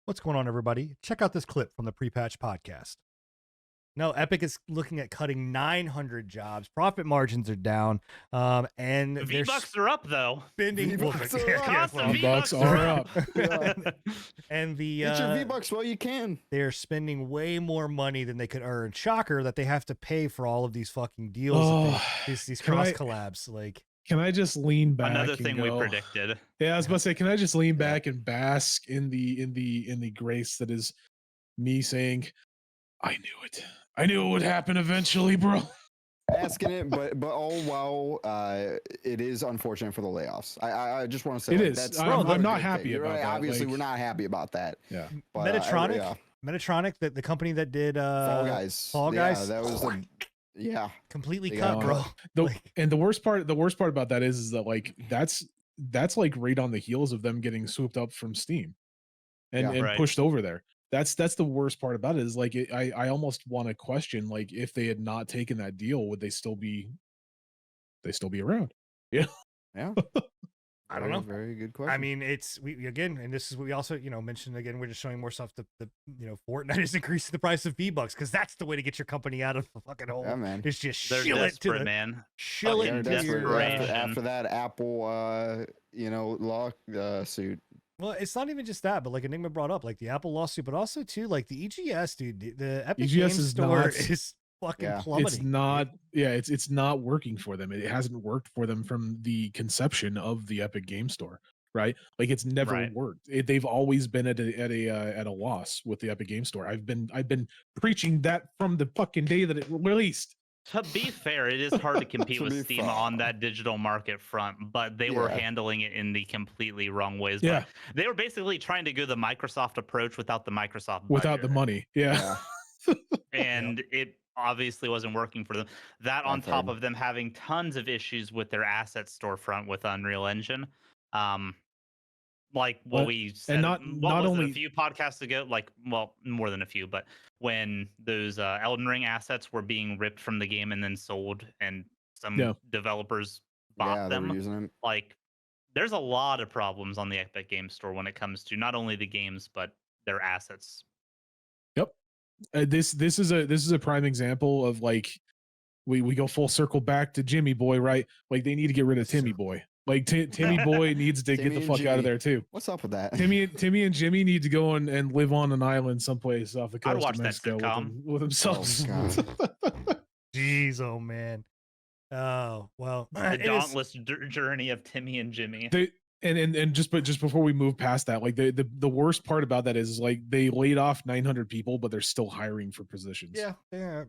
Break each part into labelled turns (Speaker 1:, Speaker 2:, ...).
Speaker 1: What's going on, everybody? Check out this clip from the Pre-Patch podcast. No, Epic is looking at cutting 900 jobs. Profit margins are down. And
Speaker 2: The
Speaker 1: they're
Speaker 2: Vbucks are up, though.
Speaker 1: spending
Speaker 3: Vbucks are up.
Speaker 2: Cost of
Speaker 4: Vbucks
Speaker 2: Vbucks
Speaker 4: are
Speaker 2: are
Speaker 4: up.
Speaker 2: up.
Speaker 1: and the
Speaker 3: Get your Vbucks while you can.
Speaker 1: they're spending way more money than they could earn. Shocker that they have to pay for all of these fucking deals, these
Speaker 4: can
Speaker 1: cross
Speaker 4: I-
Speaker 1: collabs. Like,
Speaker 4: Can I just lean back?
Speaker 2: Another
Speaker 4: and
Speaker 2: thing we
Speaker 4: go-
Speaker 2: predicted.
Speaker 4: Yeah, I was about to say, can I just lean back and bask in the grace that is me saying, I knew it. I knew it would happen eventually, bro.
Speaker 3: Asking it, but oh wow, it is unfortunate for the layoffs. I just want to say
Speaker 4: It
Speaker 3: like,
Speaker 4: is.
Speaker 3: That's
Speaker 4: I'm
Speaker 3: not a
Speaker 4: not
Speaker 3: good
Speaker 4: happy
Speaker 3: thing. You're
Speaker 4: about
Speaker 3: right.
Speaker 4: that,
Speaker 3: Obviously,
Speaker 4: like-
Speaker 3: we're not happy about that.
Speaker 4: Yeah.
Speaker 3: But,
Speaker 1: Metatronic,
Speaker 3: yeah.
Speaker 1: Metatronic, the company that did
Speaker 3: Fall Guys.
Speaker 1: Fall Guys,
Speaker 3: Yeah, that was the. Yeah.
Speaker 1: completely
Speaker 3: They
Speaker 1: cut,
Speaker 3: got
Speaker 1: bro.
Speaker 4: And the worst part about that is that like that's like right on the heels of them getting swooped up from Steam and
Speaker 3: Yeah.
Speaker 2: Right.
Speaker 4: pushed over there. That's the worst part about it is like I almost want to question like if they had not taken that deal, would they still be around?
Speaker 3: Yeah.
Speaker 1: I don't know.
Speaker 3: Very good question.
Speaker 1: I mean, we again, and this is what we also, mentioned again. We're just showing more stuff. Fortnite is increasing the price of Vbucks because that's the way to get your company out of the fucking hole.
Speaker 3: yeah, man.
Speaker 1: It's just
Speaker 2: They're
Speaker 1: shill it to
Speaker 2: desperate,
Speaker 1: the
Speaker 2: man.
Speaker 1: shill
Speaker 2: Fucking
Speaker 1: it
Speaker 3: They're
Speaker 1: to your.
Speaker 3: desperate.
Speaker 2: desperation.
Speaker 3: After that Apple, lawsuit.
Speaker 1: Well, it's not even just that, but like Enigma brought up, like the Apple lawsuit, but also too like the EGS, dude. The Epic
Speaker 4: EGS
Speaker 1: Games
Speaker 4: is
Speaker 1: Store
Speaker 4: not-
Speaker 1: is fucking
Speaker 3: Yeah.
Speaker 1: plummeting.
Speaker 4: It's not it's not working for them. It hasn't worked for them from the conception of the Epic Game Store, right? Like it's never
Speaker 2: Right.
Speaker 4: worked. They've always been at a loss with the Epic Game Store. I've been preaching that from the fucking day that it released.
Speaker 2: To be fair, it is hard to compete
Speaker 3: To
Speaker 2: with
Speaker 3: be
Speaker 2: Steam
Speaker 3: fair.
Speaker 2: on that digital market front, but they were
Speaker 3: Yeah.
Speaker 2: handling it in the completely wrong ways.
Speaker 4: Yeah.
Speaker 2: But they were basically trying to go the Microsoft approach without the Microsoft
Speaker 4: Without the
Speaker 2: budget,
Speaker 4: money. Yeah.
Speaker 3: Yeah.
Speaker 2: and it obviously wasn't working for them. That on
Speaker 3: I've
Speaker 2: top
Speaker 3: heard.
Speaker 2: of them having tons of issues with their asset storefront with Unreal Engine. Like what
Speaker 4: But-
Speaker 2: we said,
Speaker 4: not
Speaker 2: what was it,
Speaker 4: only-
Speaker 2: a few podcasts ago, like, well, more than a few, but when those Elden Ring assets were being ripped from the game and then sold, and some
Speaker 4: Yeah.
Speaker 2: developers
Speaker 3: Yeah,
Speaker 2: bought
Speaker 3: they were
Speaker 2: them,
Speaker 3: using them.
Speaker 2: like, there's a lot of problems on the Epic Game Store when it comes to not only the games but their assets.
Speaker 4: This is a prime example of like we go full circle back to Jimmy Boy, right? Like they need to get rid of Timmy Boy. Like Timmy Boy needs to get
Speaker 3: Timmy
Speaker 4: the
Speaker 3: and
Speaker 4: fuck out of
Speaker 3: Jimmy.
Speaker 4: there too.
Speaker 3: What's up with that?
Speaker 4: Timmy and Jimmy need to go and live on an island someplace off the
Speaker 2: I'd
Speaker 4: coast
Speaker 2: watch
Speaker 4: of
Speaker 2: that
Speaker 4: Mexico
Speaker 2: sitcom.
Speaker 4: with themselves.
Speaker 3: God.
Speaker 1: Jeez, oh man. Oh well.
Speaker 2: The
Speaker 1: it is-
Speaker 2: dauntless journey of Timmy and Jimmy.
Speaker 4: They, and just before we move past that, like the worst part about that is like they laid off 900 people, but they're still hiring for positions.
Speaker 1: Yeah.
Speaker 3: Yeah.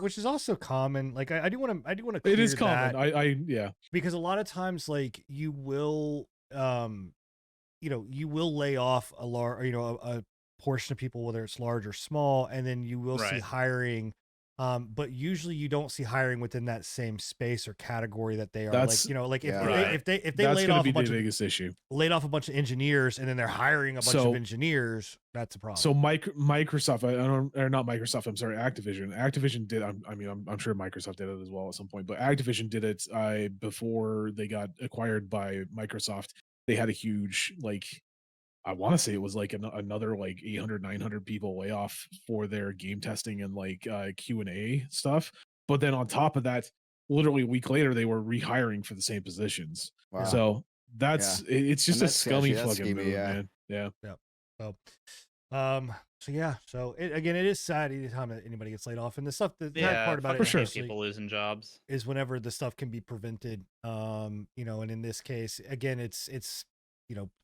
Speaker 1: Which is also common. Like I do want to.
Speaker 4: It is
Speaker 1: clear
Speaker 4: common.
Speaker 1: that,
Speaker 4: Yeah.
Speaker 1: because a lot of times, like you will lay off a large, a portion of people, whether it's large or small, and then you will see
Speaker 2: Right.
Speaker 1: hiring. But usually you don't see hiring within that same space or category that they are.
Speaker 4: That's-
Speaker 1: Like
Speaker 3: Yeah.
Speaker 1: if they
Speaker 4: That's
Speaker 1: laid
Speaker 4: going to
Speaker 1: off
Speaker 4: be
Speaker 1: a bunch
Speaker 4: the
Speaker 1: of
Speaker 4: biggest issue.
Speaker 1: engineers and then they're hiring a bunch of
Speaker 4: So-
Speaker 1: engineers, that's a problem.
Speaker 4: So Microsoft, I don't, or not Microsoft. I'm sorry, Activision. Activision did. I'm sure Microsoft did it as well at some point, but Activision did it before they got acquired by Microsoft. They had a huge I want to say it was like another like 800, 900 people layoff for their game testing and like Q&A stuff. But then on top of that, literally a week later, they were rehiring for the same positions.
Speaker 3: Wow.
Speaker 4: So it's just
Speaker 3: And
Speaker 4: a
Speaker 3: that's
Speaker 4: scummy
Speaker 3: sketchy. That's
Speaker 4: fucking
Speaker 3: schemy,
Speaker 4: move,
Speaker 3: yeah.
Speaker 4: man. Yeah.
Speaker 1: So it is sad anytime that anybody gets laid off, and the stuff the sad
Speaker 2: Yeah,
Speaker 1: part about
Speaker 2: fucking
Speaker 1: it
Speaker 4: sure.
Speaker 2: hate
Speaker 1: especially
Speaker 2: people losing jobs.
Speaker 1: is whenever the stuff can be prevented. And in this case, again, it's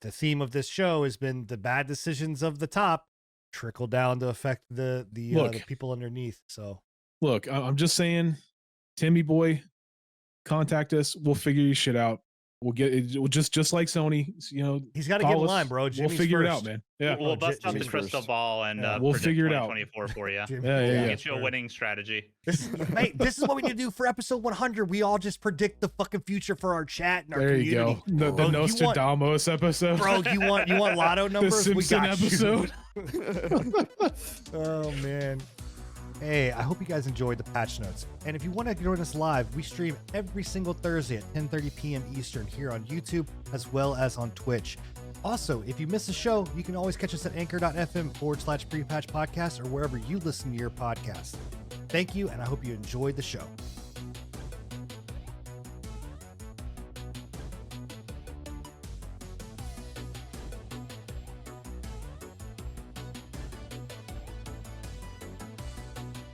Speaker 1: the theme of this show has been the bad decisions of the top trickle down to affect the
Speaker 4: Look.
Speaker 1: people underneath. So
Speaker 4: Look, I'm just saying, Timmy boy, contact us. We'll figure your shit out. We'll get it. We'll just like Sony,
Speaker 1: he's got to get in
Speaker 4: call us.
Speaker 1: line, bro.
Speaker 4: We'll
Speaker 1: Jimmy's
Speaker 4: figure it
Speaker 1: first.
Speaker 4: out, man. Yeah.
Speaker 2: We'll bust out the
Speaker 3: Jimmy's
Speaker 2: crystal
Speaker 3: first.
Speaker 2: ball and
Speaker 1: Yeah.
Speaker 4: We'll
Speaker 2: predict
Speaker 4: figure it out.
Speaker 2: 2024 for you.
Speaker 1: Jimmy-
Speaker 4: Yeah, yeah.
Speaker 2: Get you a winning strategy.
Speaker 1: This is what we need to do for episode 100. We all just predict the fucking future for our chat and our
Speaker 4: There you
Speaker 1: community.
Speaker 4: go. The
Speaker 1: Bro, you want-
Speaker 4: Nostradamus episode.
Speaker 1: Bro, you want lotto
Speaker 4: the
Speaker 1: numbers? We
Speaker 4: Simpson
Speaker 1: got you.
Speaker 4: episode.
Speaker 1: Oh man. Hey, I hope you guys enjoyed the patch notes. And if you want to join us live, we stream every single Thursday at 10:30 p.m. Eastern here on YouTube as well as on Twitch. Also, if you miss a show, you can always catch us at anchor.fm/prepatch podcast or wherever you listen to your podcast. Thank you, and I hope you enjoyed the show.